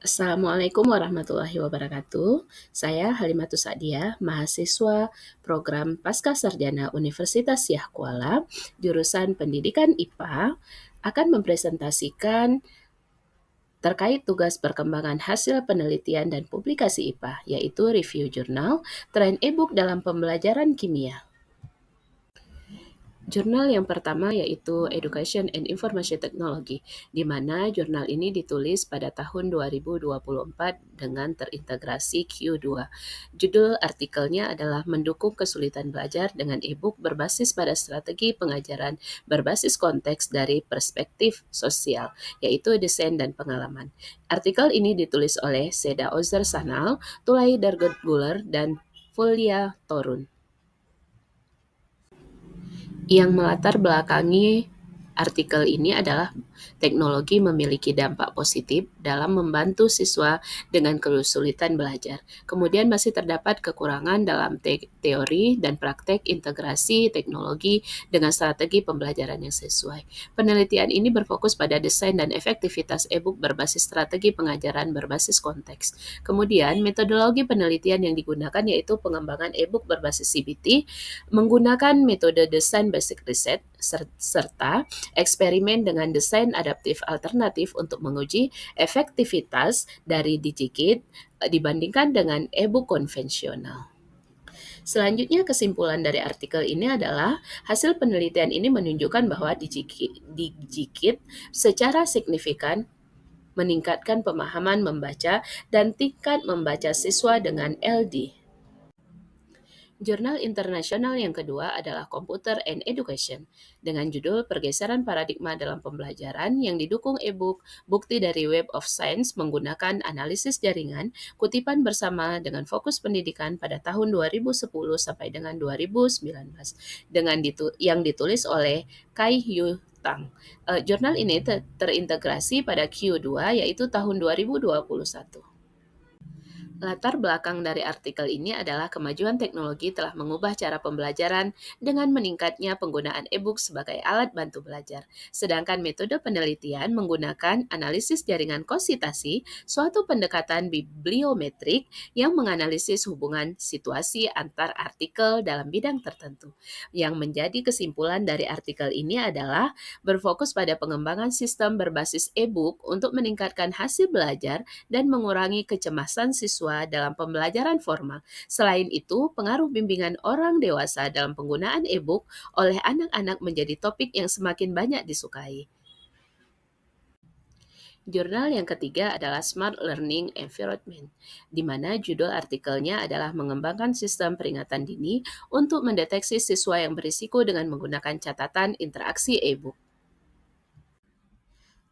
Assalamualaikum warahmatullahi wabarakatuh. Saya Halimatus Sa'diah, mahasiswa program Pascasarjana Universitas Yah Kuala, jurusan Pendidikan IPA, akan mempresentasikan terkait tugas perkembangan hasil penelitian dan publikasi IPA, yaitu review jurnal, tren e-book dalam pembelajaran kimia. Jurnal yang pertama yaitu Education and Information Technology, di mana jurnal ini ditulis pada tahun 2024 dengan terintegrasi Q2. Judul artikelnya adalah Mendukung Kesulitan Belajar dengan e-book berbasis pada strategi pengajaran berbasis konteks dari perspektif sosial, yaitu desain dan pengalaman. Artikel ini ditulis oleh Seda Ozer Sanal, Tulay Dargot Guler, dan Fulya Torun. Yang melatar belakangi artikel ini adalah teknologi memiliki dampak positif dalam membantu siswa dengan kesulitan belajar. Kemudian masih terdapat kekurangan dalam teori dan praktek integrasi teknologi dengan strategi pembelajaran yang sesuai. Penelitian ini berfokus pada desain dan efektivitas e-book berbasis strategi pengajaran berbasis konteks. Kemudian metodologi penelitian yang digunakan yaitu pengembangan e-book berbasis CBT menggunakan metode desain basic research serta eksperimen dengan desain adaptif alternatif untuk menguji efektivitas dari DigiKit dibandingkan dengan e-book konvensional. Selanjutnya, kesimpulan dari artikel ini adalah hasil penelitian ini menunjukkan bahwa DigiKit secara signifikan meningkatkan pemahaman membaca dan tingkat membaca siswa dengan LD. Jurnal internasional yang kedua adalah Computer and Education dengan judul Pergeseran Paradigma dalam Pembelajaran yang didukung e-book Bukti dari Web of Science menggunakan analisis jaringan, kutipan bersama dengan fokus pendidikan pada tahun 2010 sampai dengan 2019 yang ditulis oleh Kai Yu Tang. Jurnal ini terintegrasi pada Q2 yaitu tahun 2021. Latar belakang dari artikel ini adalah kemajuan teknologi telah mengubah cara pembelajaran dengan meningkatnya penggunaan e-book sebagai alat bantu belajar. Sedangkan metode penelitian menggunakan analisis jaringan konsitasi, suatu pendekatan bibliometrik yang menganalisis hubungan situasi antar artikel dalam bidang tertentu. Yang menjadi kesimpulan dari artikel ini adalah berfokus pada pengembangan sistem berbasis e-book untuk meningkatkan hasil belajar dan mengurangi kecemasan siswa dalam pembelajaran formal. Selain itu, pengaruh bimbingan orang dewasa dalam penggunaan e-book oleh anak-anak menjadi topik yang semakin banyak disukai. Jurnal yang ketiga adalah Smart Learning Environment, di mana judul artikelnya adalah mengembangkan sistem peringatan dini untuk mendeteksi siswa yang berisiko dengan menggunakan catatan interaksi e-book.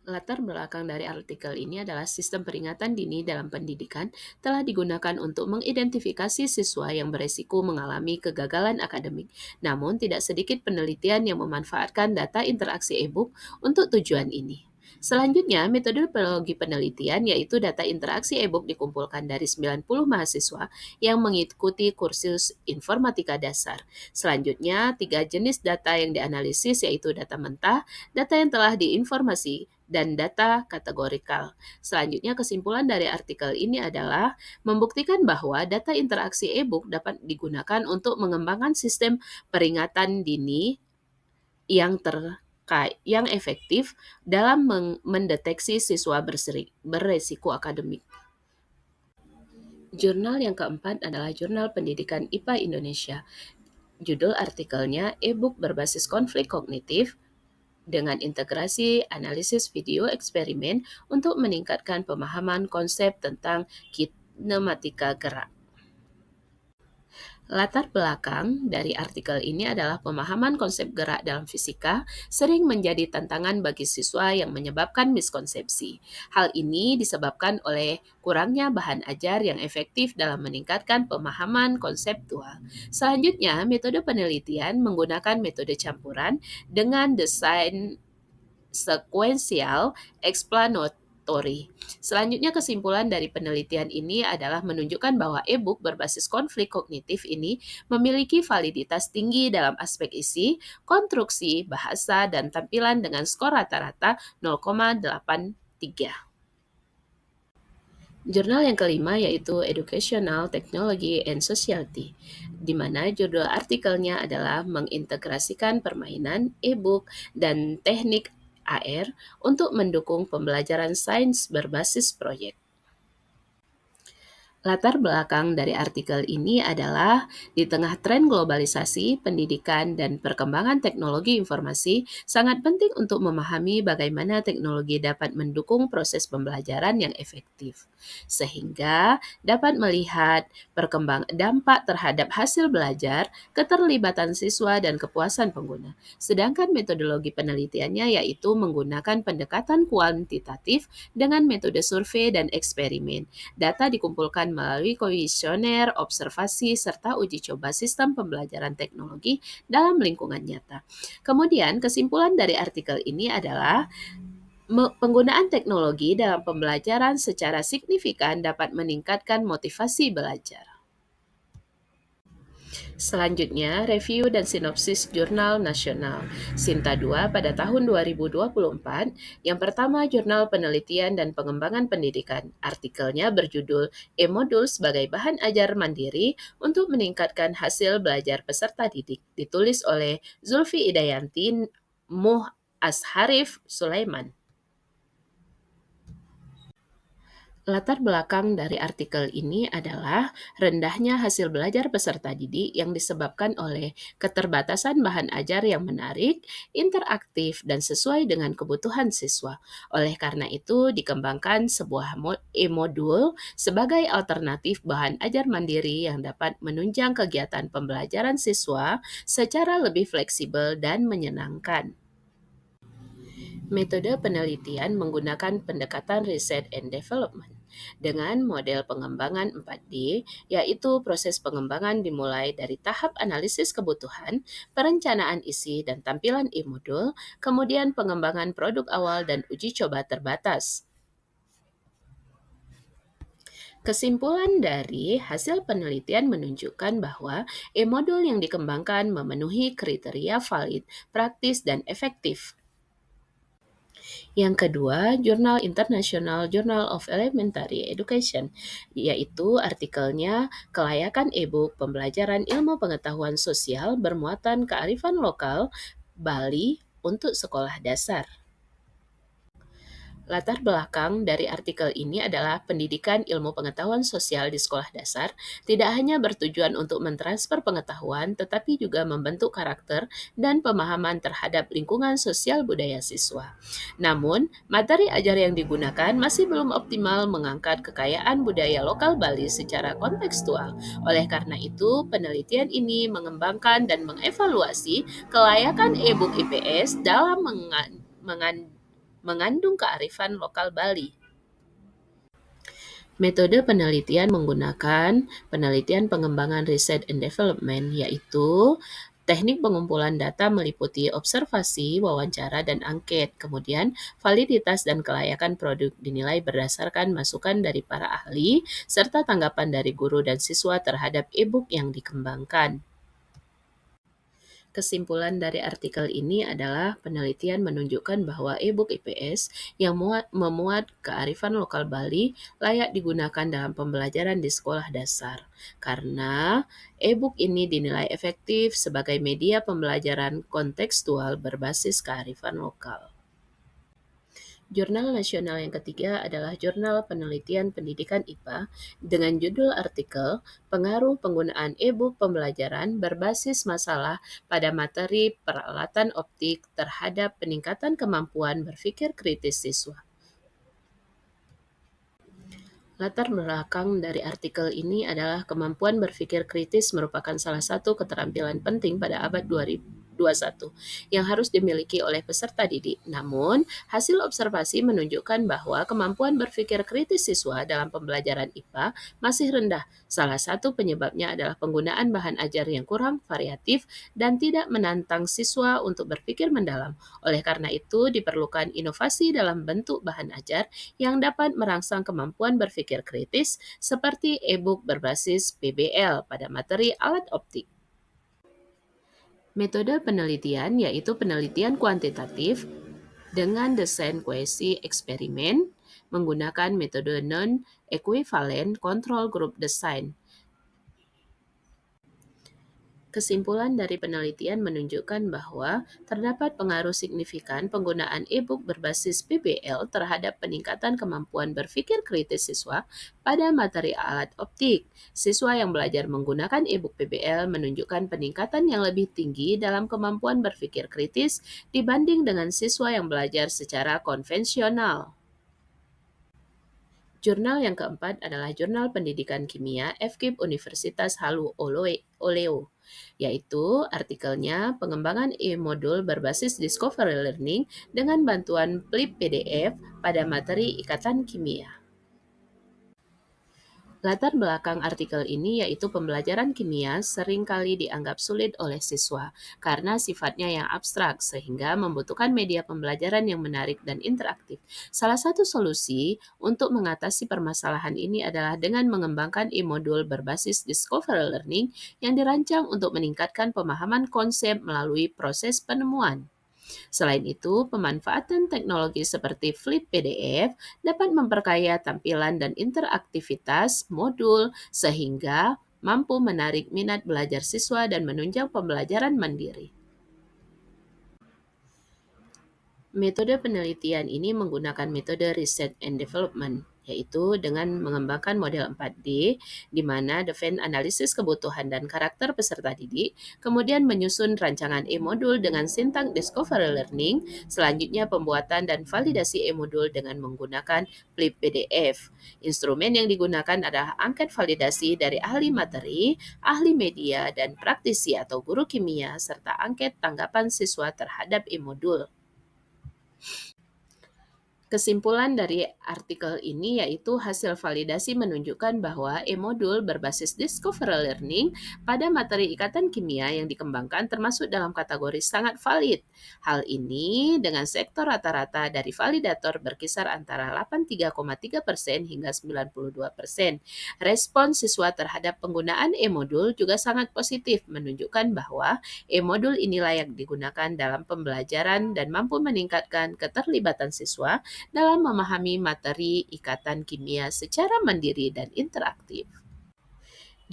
Latar belakang dari artikel ini adalah sistem peringatan dini dalam pendidikan telah digunakan untuk mengidentifikasi siswa yang beresiko mengalami kegagalan akademik. Namun, tidak sedikit penelitian yang memanfaatkan data interaksi e-book untuk tujuan ini. Selanjutnya, metodologi penelitian yaitu data interaksi e-book dikumpulkan dari 90 mahasiswa yang mengikuti kursus informatika dasar. Selanjutnya, 3 jenis data yang dianalisis yaitu data mentah, data yang telah diinformasi, dan data kategorikal. Selanjutnya, kesimpulan dari artikel ini adalah membuktikan bahwa data interaksi e-book dapat digunakan untuk mengembangkan sistem peringatan dini yang yang efektif dalam mendeteksi siswa beresiko akademik. Jurnal yang keempat adalah Jurnal Pendidikan IPA Indonesia. Judul artikelnya e-book berbasis konflik kognitif dengan integrasi analisis video eksperimen untuk meningkatkan pemahaman konsep tentang kinematika gerak. Latar belakang dari artikel ini adalah pemahaman konsep gerak dalam fisika sering menjadi tantangan bagi siswa yang menyebabkan miskonsepsi. Hal ini disebabkan oleh kurangnya bahan ajar yang efektif dalam meningkatkan pemahaman konseptual. Selanjutnya, metode penelitian menggunakan metode campuran dengan desain sekuensial explanatory. Selanjutnya, kesimpulan dari penelitian ini adalah menunjukkan bahwa e-book berbasis konflik kognitif ini memiliki validitas tinggi dalam aspek isi, konstruksi, bahasa, dan tampilan dengan skor rata-rata 0,83. Jurnal yang kelima yaitu Educational Technology and Society, di mana judul artikelnya adalah mengintegrasikan permainan, e-book, dan teknik AR untuk mendukung pembelajaran sains berbasis proyek. Latar belakang dari artikel ini adalah di tengah tren globalisasi, pendidikan, dan perkembangan teknologi informasi, sangat penting untuk memahami bagaimana teknologi dapat mendukung proses pembelajaran yang efektif, sehingga dapat melihat dampak terhadap hasil belajar, keterlibatan siswa, dan kepuasan pengguna. Sedangkan metodologi penelitiannya yaitu menggunakan pendekatan kuantitatif dengan metode survei dan eksperimen. Data dikumpulkan melalui kuesioner, observasi, serta uji coba sistem pembelajaran teknologi dalam lingkungan nyata. Kemudian, kesimpulan dari artikel ini adalah penggunaan teknologi dalam pembelajaran secara signifikan dapat meningkatkan motivasi belajar. Selanjutnya, review dan sinopsis Jurnal Nasional Sinta 2 pada tahun 2024. Yang pertama, Jurnal Penelitian dan Pengembangan Pendidikan. Artikelnya berjudul E-Modul sebagai bahan ajar mandiri untuk meningkatkan hasil belajar peserta didik. Ditulis oleh Zulfi Idayanti Muh Asharif Sulaiman. Latar belakang dari artikel ini adalah rendahnya hasil belajar peserta didik yang disebabkan oleh keterbatasan bahan ajar yang menarik, interaktif, dan sesuai dengan kebutuhan siswa. Oleh karena itu, dikembangkan sebuah e-modul sebagai alternatif bahan ajar mandiri yang dapat menunjang kegiatan pembelajaran siswa secara lebih fleksibel dan menyenangkan. Metode penelitian menggunakan pendekatan riset and development dengan model pengembangan 4D, yaitu proses pengembangan dimulai dari tahap analisis kebutuhan, perencanaan isi dan tampilan e-modul, kemudian pengembangan produk awal dan uji coba terbatas. Kesimpulan dari hasil penelitian menunjukkan bahwa e-modul yang dikembangkan memenuhi kriteria valid, praktis, dan efektif. Yang kedua, Jurnal International Journal of Elementary Education, yaitu artikelnya Kelayakan e-book Pembelajaran Ilmu Pengetahuan Sosial Bermuatan Kearifan Lokal Bali untuk Sekolah Dasar. Latar belakang dari artikel ini adalah pendidikan ilmu pengetahuan sosial di sekolah dasar tidak hanya bertujuan untuk mentransfer pengetahuan, tetapi juga membentuk karakter dan pemahaman terhadap lingkungan sosial budaya siswa. Namun, materi ajar yang digunakan masih belum optimal mengangkat kekayaan budaya lokal Bali secara kontekstual. Oleh karena itu, penelitian ini mengembangkan dan mengevaluasi kelayakan e-book IPS dalam mengandung kearifan lokal Bali. Metode penelitian menggunakan penelitian pengembangan riset and development, yaitu teknik pengumpulan data meliputi observasi, wawancara, dan angket. Kemudian, validitas dan kelayakan produk dinilai berdasarkan masukan dari para ahli, serta tanggapan dari guru dan siswa terhadap e-book yang dikembangkan. Kesimpulan dari artikel ini adalah penelitian menunjukkan bahwa e-book IPS yang memuat kearifan lokal Bali layak digunakan dalam pembelajaran di sekolah dasar. Karena e-book ini dinilai efektif sebagai media pembelajaran kontekstual berbasis kearifan lokal. Jurnal nasional yang ketiga adalah Jurnal Penelitian Pendidikan IPA dengan judul artikel Pengaruh Penggunaan e-book Pembelajaran Berbasis Masalah pada Materi Peralatan Optik terhadap Peningkatan Kemampuan Berpikir Kritis Siswa. Latar belakang dari artikel ini adalah kemampuan berpikir kritis merupakan salah satu keterampilan penting pada abad 2021 yang harus dimiliki oleh peserta didik. Namun, hasil observasi menunjukkan bahwa kemampuan berpikir kritis siswa dalam pembelajaran IPA masih rendah. Salah satu penyebabnya adalah penggunaan bahan ajar yang kurang variatif dan tidak menantang siswa untuk berpikir mendalam. Oleh karena itu, diperlukan inovasi dalam bentuk bahan ajar yang dapat merangsang kemampuan berpikir kritis seperti e-book berbasis PBL pada materi alat optik. Metode penelitian yaitu penelitian kuantitatif dengan desain kuesi eksperimen, menggunakan metode non-equivalent control group design. Kesimpulan dari penelitian menunjukkan bahwa terdapat pengaruh signifikan penggunaan e-book berbasis PBL terhadap peningkatan kemampuan berpikir kritis siswa pada materi alat optik. Siswa yang belajar menggunakan e-book PBL menunjukkan peningkatan yang lebih tinggi dalam kemampuan berpikir kritis dibanding dengan siswa yang belajar secara konvensional. Jurnal yang keempat adalah Jurnal Pendidikan Kimia FKIP Universitas Halu Oleo, yaitu artikelnya pengembangan e-modul berbasis Discovery Learning dengan bantuan flip PDF pada materi ikatan kimia. Latar belakang artikel ini yaitu pembelajaran kimia seringkali dianggap sulit oleh siswa karena sifatnya yang abstrak sehingga membutuhkan media pembelajaran yang menarik dan interaktif. Salah satu solusi untuk mengatasi permasalahan ini adalah dengan mengembangkan e-modul berbasis Discovery Learning yang dirancang untuk meningkatkan pemahaman konsep melalui proses penemuan. Selain itu, pemanfaatan teknologi seperti Flip PDF dapat memperkaya tampilan dan interaktivitas modul sehingga mampu menarik minat belajar siswa dan menunjang pembelajaran mandiri. Metode penelitian ini menggunakan metode Research and Development, yaitu dengan mengembangkan model 4D, di mana define analisis kebutuhan dan karakter peserta didik, kemudian menyusun rancangan e-modul dengan sintaks Discovery Learning, selanjutnya pembuatan dan validasi e-modul dengan menggunakan Flip PDF. Instrumen yang digunakan adalah angket validasi dari ahli materi, ahli media, dan praktisi atau guru kimia, serta angket tanggapan siswa terhadap e-modul. Kesimpulan dari artikel ini yaitu hasil validasi menunjukkan bahwa e-modul berbasis Discovery Learning pada materi ikatan kimia yang dikembangkan termasuk dalam kategori sangat valid. Hal ini dengan sektor rata-rata dari validator berkisar antara 83,3% hingga 92%. Respons siswa terhadap penggunaan e-modul juga sangat positif, menunjukkan bahwa e-modul ini layak digunakan dalam pembelajaran dan mampu meningkatkan keterlibatan siswa dalam memahami materi ikatan kimia secara mandiri dan interaktif.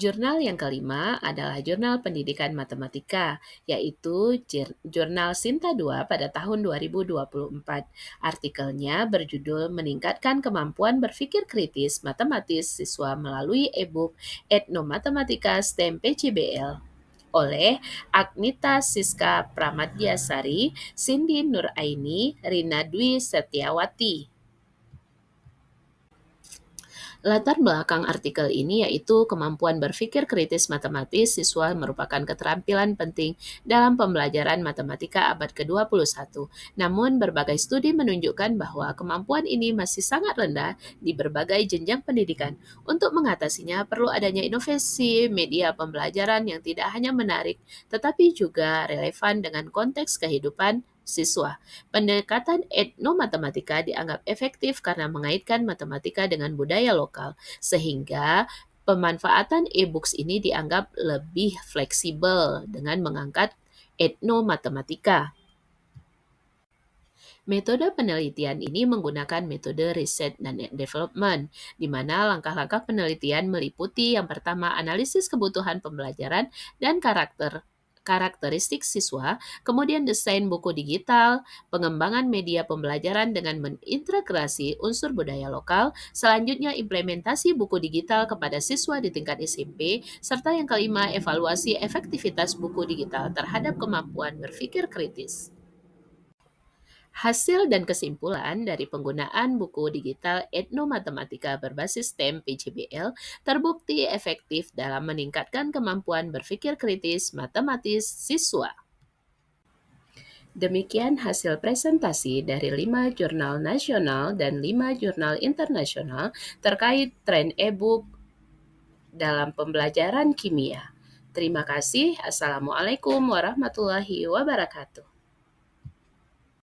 Jurnal yang kelima adalah Jurnal Pendidikan Matematika, yaitu Jurnal Sinta II pada tahun 2024. Artikelnya berjudul Meningkatkan Kemampuan Berpikir Kritis Matematis Siswa Melalui e-book Etnomatematika STEM PCBL oleh Agnita Siska Pramadyasari, Cindy Nuraini, Rina Dwi Setiawati. Latar belakang artikel ini yaitu kemampuan berpikir kritis matematis siswa merupakan keterampilan penting dalam pembelajaran matematika abad ke-21. Namun, berbagai studi menunjukkan bahwa kemampuan ini masih sangat rendah di berbagai jenjang pendidikan. Untuk mengatasinya, perlu adanya inovasi media pembelajaran yang tidak hanya menarik, tetapi juga relevan dengan konteks kehidupan siswa. Pendekatan etnomatematika dianggap efektif karena mengaitkan matematika dengan budaya lokal, sehingga pemanfaatan e-books ini dianggap lebih fleksibel dengan mengangkat etnomatematika. Metode penelitian ini menggunakan metode riset dan development, di mana langkah-langkah penelitian meliputi yang pertama analisis kebutuhan pembelajaran dan karakteristik siswa, kemudian desain buku digital, pengembangan media pembelajaran dengan mengintegrasi unsur budaya lokal, selanjutnya implementasi buku digital kepada siswa di tingkat SMP, serta yang kelima evaluasi efektivitas buku digital terhadap kemampuan berpikir kritis. Hasil dan kesimpulan dari penggunaan buku digital etnomatematika berbasis STEM PCBL terbukti efektif dalam meningkatkan kemampuan berpikir kritis matematis siswa. Demikian hasil presentasi dari 5 jurnal nasional dan 5 jurnal internasional terkait tren e-book dalam pembelajaran kimia. Terima kasih. Assalamualaikum warahmatullahi wabarakatuh.